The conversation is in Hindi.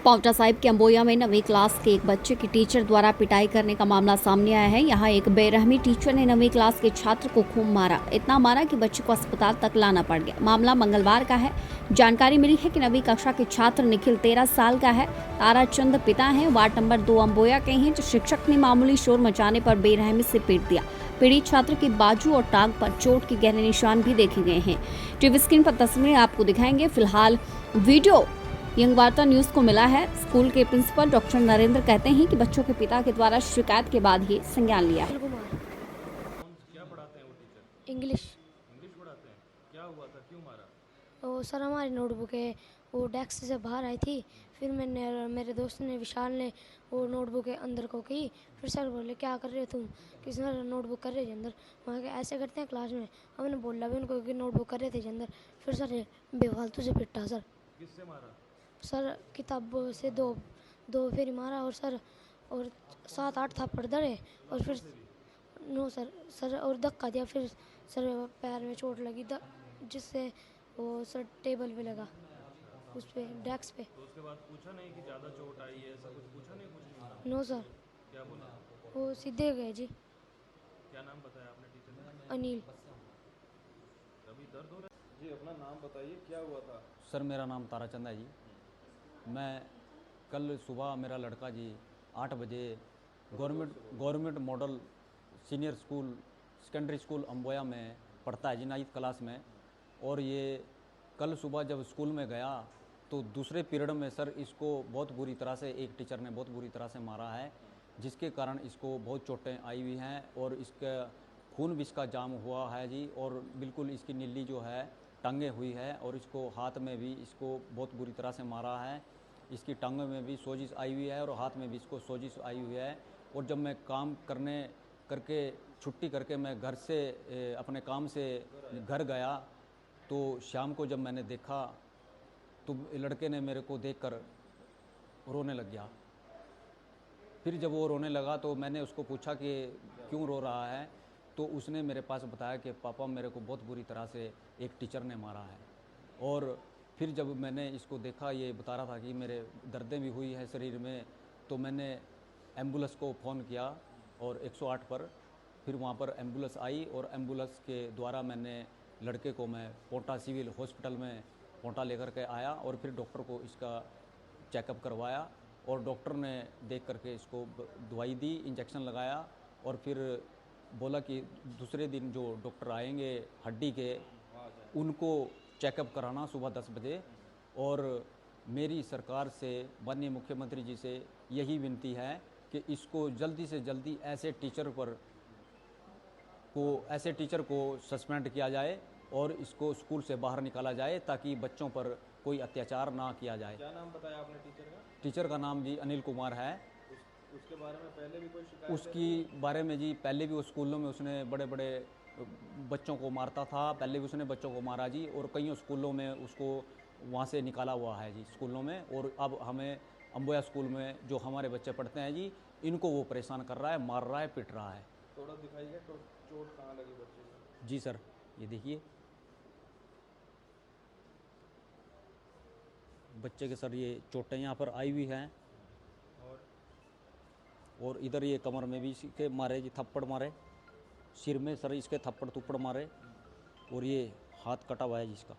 पांवटा साहिब के अंबोया में 9वीं क्लास के एक बच्चे की टीचर द्वारा पिटाई करने का मामला सामने आया है। यहां एक बेरहमी टीचर ने 9वीं क्लास के छात्र को खूब मारा, इतना मारा कि बच्चे को अस्पताल तक लाना पड़ गया। मामला मंगलवार का है। जानकारी मिली है कि 9वीं कक्षा के छात्र निखिल 13 साल का है, ताराचंद पिता हैं, वार्ड नंबर 2 अंबोया के हैं। जो शिक्षक ने मामूली शोर मचाने पर बेरहमी से पीट दिया। पीड़ित छात्र की बाजू और टांग पर चोट के गहरे निशान भी देखे गए हैं। टीवी स्क्रीन पर तस्वीरें आपको दिखाएंगे। फिलहाल वीडियो यंग वार्ता न्यूज को मिला है। स्कूल के प्रिंसिपल डॉक्टर नरेंद्र कहते हैं कि बच्चों के पिता के द्वारा शिकायत के बाद ही संज्ञान लिया है। क्या पढ़ाते हैं वो टीचर? इंग्लिश। इंग्लिश पढ़ाते हैं। क्या हुआ था, क्यों मारा? वो सर हमारी नोटबुक है वो डेस्क से बाहर आई थी, फिर मैंने और मेरे दोस्त ने विशाल ने वो नोटबुक के अंदर को की। फिर सर बोले क्या कर रहे हो तुम, कि सर नोटबुक कर रहे थे अंदर। वहाँ के ऐसे करते हैं क्लास में। हमने बोला भी उनको कि नोटबुक कर रहे थे अंदर। फिर सर ने बेफालतू से पिटा सर। किससे मारा? सर किताबों से दो दो फेरी मारा और सर और 7-8 थप्पड़ धरे और फिर नो सर और धक्का दिया। फिर सर पैर में चोट लगी जिससे वो सर टेबल पे लगा, उस पे डेस्क पे। तो उसके बाद पूछा नहीं कि ज़्यादा चोट आई है, ऐसा कुछ पूछा नहीं? कुछ नहीं सुना? नो सर, क्या बोला? वो सीधे गए जी। क्या नाम बताया आपने टीचर ने? अनिल। अभी दर्द हो रहा है जी? अपना नाम बताइए, क्या हुआ था? सर मेरा नाम ताराचंद है जी। मैं कल सुबह मेरा लड़का जी 8 बजे government model senior school secondary school Amboya में पढ़ता है जी, 9th क्लास में। और ये कल सुबह जब स्कूल में गया तो दूसरे पीरियड में सर इसको बहुत बुरी तरह से एक टीचर ने बहुत बुरी तरह से मारा है, जिसके कारण इसको बहुत चोटें आई हुई हैं और इसका खून भी इसका जाम हुआ है जी। और बिल्कुल इसकी नीली जो है टंगे हुई है और इसको हाथ में भी इसको बहुत बुरी तरह से मारा है। इसकी टांगों में भी सोजिश आई हुई है और हाथ में भी इसको सोजिश आई हुई है। और जब मैं काम करके छुट्टी करके मैं घर से अपने काम से घर गया तो शाम को जब मैंने देखा तो लड़के ने मेरे को देखकर रोने लग गया। फिर जब वो रोने लगा तो मैंने उसको पूछा कि क्यों रो रहा है, तो उसने मेरे पास बताया कि पापा मेरे को बहुत बुरी तरह से एक टीचर ने मारा है। और फिर जब मैंने इसको देखा, ये बता रहा था कि मेरे दर्दें भी हुई है शरीर में, तो मैंने एम्बुलेंस को फ़ोन किया और 108 पर। फिर वहाँ पर एम्बुलेंस आई और एम्बुलेंस के द्वारा मैंने लड़के को मैं पोंटा सिविल हॉस्पिटल में पोंटा लेकर के आया और फिर डॉक्टर को इसका चेकअप करवाया और डॉक्टर ने देख करके इसको दवाई दी, इंजेक्शन लगाया और फिर बोला कि दूसरे दिन जो डॉक्टर आएंगे हड्डी के उनको चेकअप कराना सुबह 10 बजे। और मेरी सरकार से माननीय मुख्यमंत्री जी से यही विनती है कि इसको जल्दी से जल्दी ऐसे टीचर को सस्पेंड किया जाए और इसको स्कूल से बाहर निकाला जाए ताकि बच्चों पर कोई अत्याचार ना किया जाए। क्या नाम बताया आपने टीचर का? टीचर का नाम जी अनिल कुमार है। उसके बारे में पहले भी कोई शिकायत? उसकी बारे में जी पहले भी वो स्कूलों में उसने बड़े बड़े बच्चों को मारता था, पहले भी उसने बच्चों को मारा जी और कई स्कूलों में उसको वहाँ से निकाला हुआ है जी स्कूलों में। और अब हमें अंबोया स्कूल में जो हमारे बच्चे पढ़ते हैं जी, इनको वो परेशान कर रहा है, मार रहा है, पिट रहा है। थोड़ा दिखाइए तो चोट कहाँ लगी बच्चे को? जी सर, ये देखिए बच्चे के सर ये चोटें यहाँ पर आई हुई हैं और इधर ये कमर में भी इसके मारे जी, थप्पड़ मारे, सिर में सर इसके थप्पड़ मारे और ये हाथ कटा हुआ है जिसका।